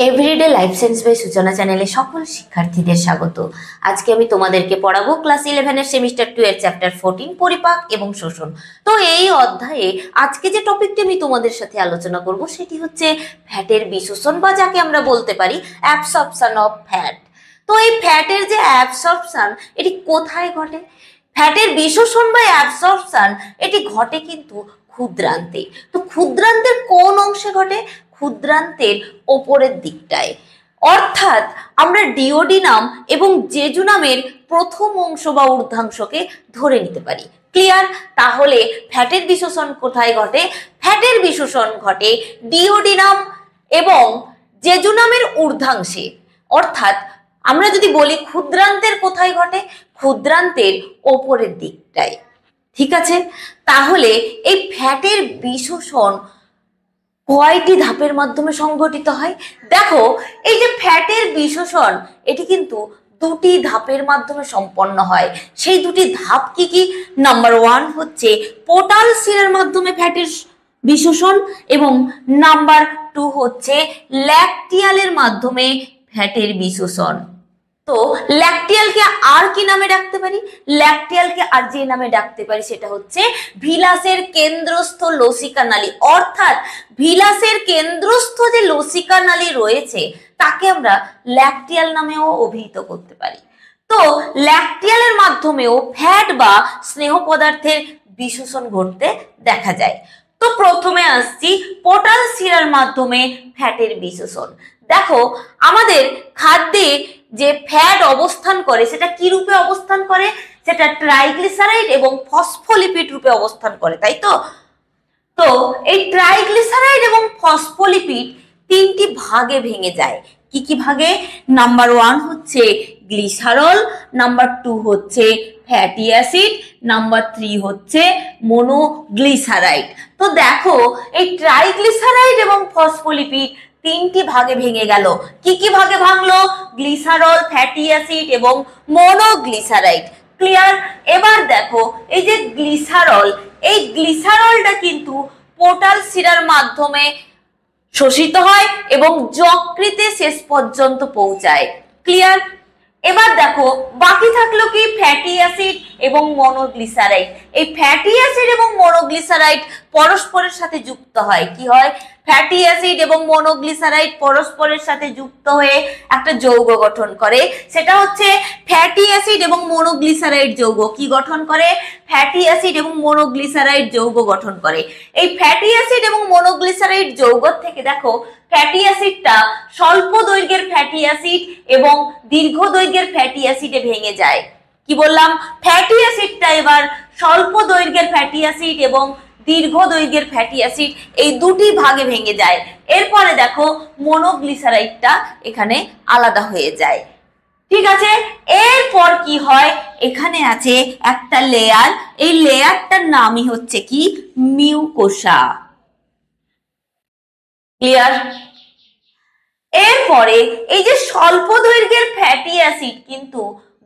Everyday life science by সূচনা চ্যানেলে সকল শিক্ষার্থীদের স্বাগত। আজকে আমি তোমাদেরকে পড়াবো ক্লাস 11 এর সেমিস্টার 2 এর চ্যাপ্টার 14 পরিপাক এবং শোষণ। তো এই অধ্যায়ে আজকে যে টপিকটি আমি তোমাদের সাথে আলোচনা করব সেটি হচ্ছে ফ্যাটের বিশোষণ, বা যাকে আমরা বলতে পারি অ্যাবসর্পশন অফ ফ্যাট। তো এই ফ্যাটের যে অ্যাবসর্পশন এটি কোথায় ঘটে? ফ্যাটের বিশোষণ বা অ্যাবসর্পশন এটি ঘটে কিন্তু ক্ষুদ্রান্তে। তো ক্ষুদ্রান্তের কোন অংশে ঘটে? ক্ষুদ্রান্তের ওপরের দিকটায়, অর্থাৎ আমরা ডিওডিনাম এবং জেজুনামের প্রথম অংশ বা ঊর্ধ্বাংশকে ধরে নিতে পারি। ক্লিয়ার? তাহলে ফ্যাটের বিশোষণ কোথায় ঘটে? ফ্যাটের বিশোষণ ঘটে ডিওডিনাম এবং জেজুনামের ঊর্ধ্বাংশে। অর্থাৎ আমরা যদি বলি ক্ষুদ্রান্তের কোথায় ঘটে? ক্ষুদ্রান্তের ওপরের দিকটায়। ঠিক আছে, তাহলে এই ফ্যাটের বিশোষণ কয়টি ধাপের মাধ্যমে সংঘটিত হয়? দেখো, এই যে ফ্যাটের বিশোষণ এটি কিন্তু দুটি ধাপের মাধ্যমে সম্পন্ন হয়। সেই দুটি ধাপ কি কি? নাম্বার 1 হচ্ছে পোর্টাল শিরার মাধ্যমে ফ্যাটের বিশোষণ, এবং নাম্বার 2 হচ্ছে ল্যাকটিয়ালের মাধ্যমে ফ্যাটের বিশোষণ। তো ল্যাকটিয়ালকে আর কি নামে ডাকতে পারি? ল্যাকটিয়ালকে আর যে নামে ডাকতে পারি সেটা হচ্ছে ভিলাসের কেন্দ্রস্থ লসিকা নালী। অর্থাৎ ভিলাসের কেন্দ্রস্থ যে লসিকা নালী রয়েছে তাকে আমরা ল্যাকটিয়াল নামেও অভিহিত করতে পারি। তো ল্যাকটিয়ালের মাধ্যমেও ফ্যাট বা স্নেহ পদার্থের বিশোষণ ঘটতে দেখা যায়। তো প্রথমে আসছি পোর্টাল শিরার মাধ্যমে ফ্যাটের বিশোষণ। দেখো, আমাদের খাদ্যে যে ফ্যাট অবস্থান করে সেটা কি রূপে অবস্থান করে? সেটা ট্রাইগ্লিসারাইড এবং ফসফোলিপিড রূপে অবস্থান করে, তাই তো? তো এই ট্রাইগ্লিসারাইড এবং ফসফোলিপিড তিনটি ভাগে ভেঙে যায়। কি কি ভাগে? নাম্বার 1 হচ্ছে গ্লিসারল, নাম্বার 2 হচ্ছে ফ্যাটি অ্যাসিড, নাম্বার 3 হচ্ছে মোনোগ্লিসারাইড। তো দেখো, এই ট্রাইগ্লিসারাইড এবং ফসফোলিপিড তিনটি ভাগে ভেঙে গেল। কি কি ভাগে ভাঙলো? গ্লিসারল, ফ্যাটি অ্যাসিড এবং মোনোগ্লিসারাইড। ক্লিয়ার? এবার দেখো, এই যে গ্লিসারল, এই গ্লিসারলটা কিন্তু পোর্টাল শিরার মাধ্যমে শোষিত হয় এবং যকৃতে শেষ পর্যন্ত পৌঁছায়। ক্লিয়ার? এবার দেখো, বাকি থাকলো কি? ফ্যাটি অ্যাসিড এবং মনোগ্লিসারাইড। এই ফ্যাটি অ্যাসিড এবং মনোগ্লিসারাইড পরস্পরের সাথে যুক্ত হয়। কি হয়? ফ্যাটি অ্যাসিড এবং মনোগ্লিসারাইড পরস্পরের সাথে যুক্ত হয়ে একটা যৌগ গঠন করে। সেটা হচ্ছে ফ্যাটি অ্যাসিড এবং মনোগ্লিসারাইড যৌগ। কি গঠন করে? ফ্যাটি অ্যাসিড এবং মনোগ্লিসারাইড যৌগ গঠন করে। এই ফ্যাটি অ্যাসিড এবং মনোগ্লিসারাইড যৌগ থেকে দেখো, ফ্যাটি অ্যাসিডটা স্বল্প দৈর্ঘ্যের ফ্যাটি অ্যাসিড এবং দীর্ঘ দৈর্ঘ্যের ফ্যাটি অ্যাসিডে ভেঙে যায়। কি বললাম? ফ্যাটি অ্যাসিডটা এবার স্বল্প দৈর্ঘ্যের ফ্যাটি অ্যাসিড এবং দীর্ঘ দৈর্ঘ্যের ফ্যাটি অ্যাসিড এই দুটি ভাগে ভেঙে যায়। এরপরে দেখো, মনোগ্লিসারাইডটা এখানে আলাদা হয়ে যায়। ঠিক আছে, এরপর কি হয়? এখানে আছে একটা লেয়ার, এই লেয়ারটার নামই হচ্ছে কি? মিউকোসা। ক্লিয়ার? এরপরে এই যে স্বল্প দৈর্ঘ্যের ফ্যাটি অ্যাসিড কিন্তু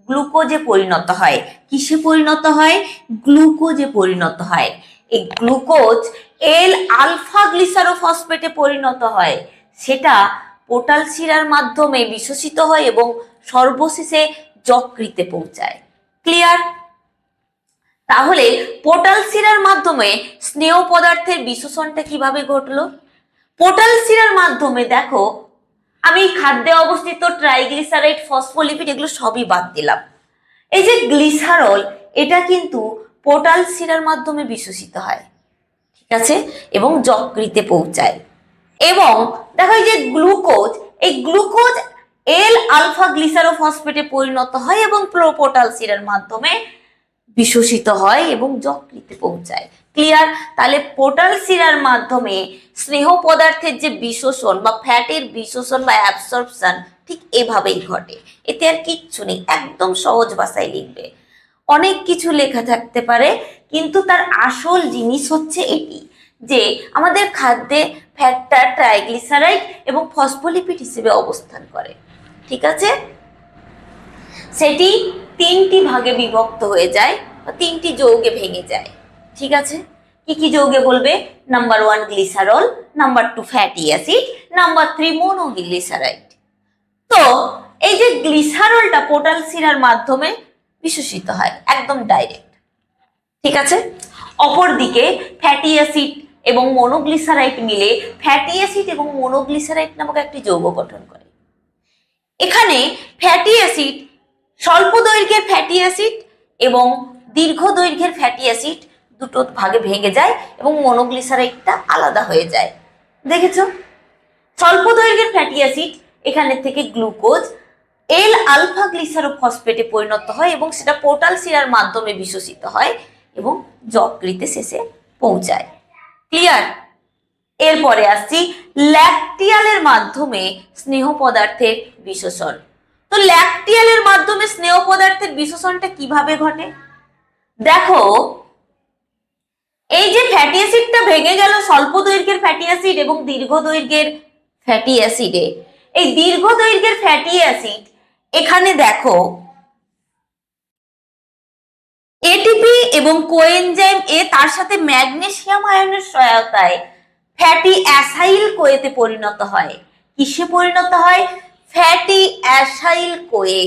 গ্লুকোজে পরিণত হয়। কিসে পরিণত হয়? গ্লুকোজে পরিণত হয়। এই গ্লুকোজ এল আলফা গ্লিসারোফসফেটে পরিণত হয়। সেটা পোর্টাল শিরার মাধ্যমে বিশোষিত হয় এবং সর্বশেষে যকৃতে পৌঁছায়। ক্লিয়ার? তাহলে পোর্টাল শিরার মাধ্যমে স্নেহ পদার্থের বিশোষণটা কিভাবে ঘটলো? পোর্টাল শিরার মাধ্যমে দেখো, আমি খাদ্যে অবস্থিত ট্রাইগ্লিসারাইড, ফসফোলিপিড এগুলো সবই বাদ দিলাম। এই যে গ্লিসারল, এটা কিন্তু পোর্টাল শিরার মাধ্যমে বিশোষিত হয়, ঠিক আছে, এবং যকৃতে পৌঁছায়। এবং দেখো, এই যে গ্লুকোজ, এই গ্লুকোজ এল আলফা গ্লিসারোফসফেটে পরিণত হয় এবং পোর্টাল শিরার মাধ্যমে বিশোষিত হয় এবং যকৃতে পৌঁছায়। ক্লিয়ার? তাহলে পোর্টাল শিরার মাধ্যমে স্নেহ পদার্থের যে বিশোষণ বা ফ্যাটের বিশোষণ বা অ্যাবসর্পশন ঠিক এভাবেই ঘটে। এতে আর কিচ্ছু নেই, একদম সহজ ভাষায় লিখবে। অনেক কিছু লেখা থাকতে পারে, কিন্তু তার আসল জিনিস হচ্ছে এটি যে আমাদের খাদ্যে ফ্যাটটা ট্রাইগ্লিসারাইড এবং ফসফোলিপিড হিসেবে অবস্থান করে। ঠিক আছে, সেটি তিনটি ভাগে বিভক্ত হয়ে যায় বা তিনটি যৌগে ভেঙে যায়। ঠিক আছে, কি কি কি যৌগে বলবে? Number 1 glycerol, number 2 fatty acid, number 3 monoglyceride. তো এই যে গ্লিসারলটা পোর্টাল শিরার মাধ্যমে বিশ্বসিত হয় একদম ডাইরেক্ট, ঠিক আছে। অপরদিকে ফ্যাটি অ্যাসিড এবং মনোগ্লিসারাইড মিলে ফ্যাটি অ্যাসিড এবং মনোগ্লিসারাইড নামক একটি যৌগ গঠন করে। এখানে ফ্যাটি অ্যাসিড স্বল্প দৈর্ঘ্যের ফ্যাটি অ্যাসিড এবং দীর্ঘ দৈর্ঘ্যের ফ্যাটি অ্যাসিড দুটো ভাগে ভেঙে যায় এবং মনোগ্লিসারাইডটা আলাদা হয়ে যায়। দেখেছো, স্বল্প দৈর্ঘ্যের ফ্যাটি অ্যাসিড এখানে থেকে গ্লুকোজ এল আলফা গ্লিসারোফসফেটে পরিণত হয় এবং সেটা পোর্টাল শিরার মাধ্যমে বিশ্বসিত হয় এবং যকৃতে শেষে পৌঁছায়। ক্লিয়ার? এরপরে আসছি ল্যাকটিয়ালের মাধ্যমে স্নেহ পদার্থের বিশোষণ। তো ল্যাকটিয়ালের মাধ্যমে স্নেহ পদার্থের বিশোষণটা কিভাবে ঘটে? দেখো, এই যে ফ্যাটি অ্যাসিডটা ভেঙে গেল স্বল্প দৈর্ঘ্যের ফ্যাটি অ্যাসিড এবং দীর্ঘ দৈর্ঘ্যের ফ্যাটি অ্যাসিডে, এই দীর্ঘ দৈর্ঘ্যের ফ্যাটি অ্যাসিড এখানে দেখো এটিপি এবং কোএনজাইম এ তার সাথে ম্যাগনেসিয়াম আয়নের সহায়তায় ফ্যাটি অ্যাসাইল কোয়েতে পরিণত হয়। কিসে পরিণত হয়? Fatty acyl Koi.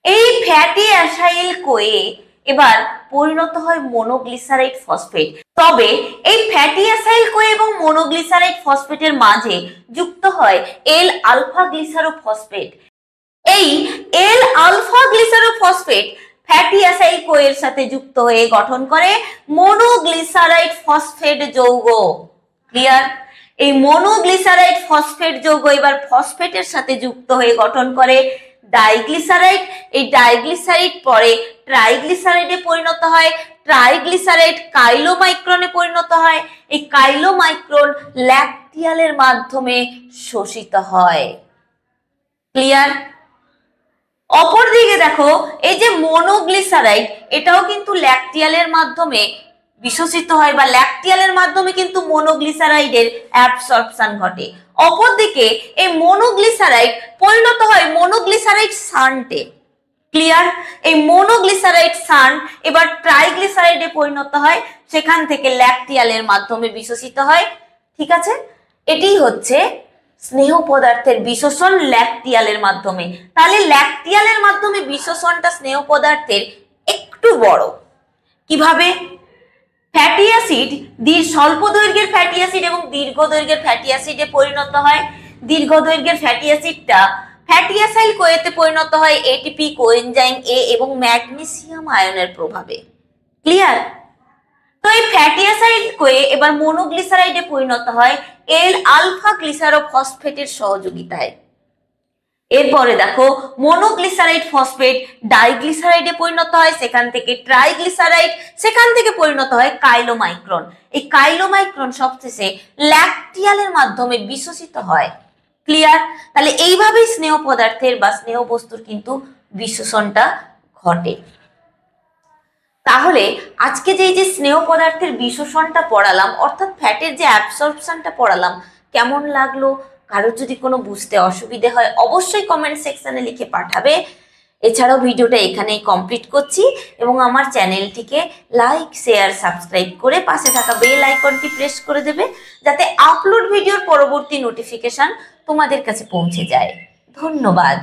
এই ফ্যাটি অ্যাসাইল কোয়ে এবার পরিণত হয় মনোগ্লিসারাইড ফসফেট। তবে এই ফ্যাটি অ্যাসাইল কোয়ে এবং মনোগ্লিসারাইড ফসফেটের মাঝে যুক্ত হয় এল আলফা গ্লিসারোফসফেট। এই L alpha glycerophosphate fatty acyl কোয়ের সাথে যুক্ত হয়ে গঠন করে মনোগ্লিসারাইড ফসফেট যৌগ। ক্লিয়ার? এই মনোগ্লিসারাইড ফসফেট যৌগ এবার ফসফেটের সাথে যুক্ত হয়ে গঠন করে ডাইগ্লিসারাইড। এই ডাইগ্লিসারাইড পরে ট্রাইগ্লিসারাইডে পরিণত হয়, ট্রাইগ্লিসারাইড কাইলোমাইক্রনে পরিণত হয়, এই কাইলোমাইক্রন ল্যাকটিয়ালের মাধ্যমে শোষিত হয়। ক্লিয়ার? অপরদিকে দেখো, এই যে মনোগ্লিসারাইড এটাও কিন্তু ল্যাকটিয়ালের মাধ্যমে বিশ্বসিত হয় বা ল্যাকটিয়ালের মাধ্যমে কিন্তু মনোগ্লিসারাইডের অ্যাবসর্পশন ঘটে। অপরদিকে এই মনোগ্লিসারাইড পরিণত হয় মনোগ্লিসারাইড শান্টে। ক্লিয়ার? এই মনোগ্লিসারাইড শান্ট এবার ট্রাইগ্লিসারাইডে পরিণত হয়, সেখান থেকে ল্যাকটিয়ালের মাধ্যমে বিশ্বসিত হয়। ঠিক আছে, এটি হচ্ছে স্নেহ পদার্থের বিশোষণ ল্যাকটিয়ালের মাধ্যমে। তাহলে ল্যাকটিয়ালের মাধ্যমে বিশোষণটা স্নেহ পদার্থের একটু বড়। কিভাবে? ফ্যাটি অ্যাসিড স্বল্প দৈর্ঘ্যের ফ্যাটি অ্যাসিড এবং দীর্ঘ দৈর্ঘ্যের ফ্যাটি অ্যাসিডে পরিণত হয়। দীর্ঘ দৈর্ঘ্যের ফ্যাটি অ্যাসিডটা ফ্যাটি অ্যাসাইল কোয়েতে পরিণত হয় এটিপি, কোএনজাইম এ এবং ম্যাগনেসিয়াম আয়নের প্রভাবে। ক্লিয়ার? তো এই ফ্যাটি অ্যাসাইল কোয়ে এবার মনোগ্লিসারাইডে পরিণত হয় এল আলফা গ্লিসারোফসফেটের সহযোগিতায়। এরপরে দেখো মনোগ্লিসারাইড ফসফেট ডাইগ্লিসারাইডে পরিণত হয়, সেখান থেকে ট্রাইগ্লিসারাইড, সেখান থেকে পরিণত হয় কাইলোমাইক্রন। এই কাইলোমাইক্রন সবশেষে ল্যাকটিয়ালের মাধ্যমে বিশ্বসিত হয়। ক্লিয়ার? তাহলে এইভাবেই স্নেহ পদার্থের বা স্নেহ বস্তুর কিন্তু বিশ্বসনটা ঘটে। তাহলে আজকে যে স্নেহ পদার্থের বিশ্বসনটা পড়ালাম, অর্থাৎ ফ্যাটের যে অ্যাবসর্পশনটা পড়ালাম, কেমন লাগলো? কারোর যদি কোনো বুঝতে অসুবিধে হয় অবশ্যই কমেন্ট সেকশনে লিখে পাঠাবে। এছাড়াও ভিডিওটা এখানেই কমপ্লিট করছি এবং আমার চ্যানেলটিকে লাইক, শেয়ার, সাবস্ক্রাইব করে পাশে থাকা বেল আইকনটি প্রেস করে দেবে, যাতে আপলোড ভিডিওর পরবর্তী নোটিফিকেশন তোমাদের কাছে পৌঁছে যায়। ধন্যবাদ।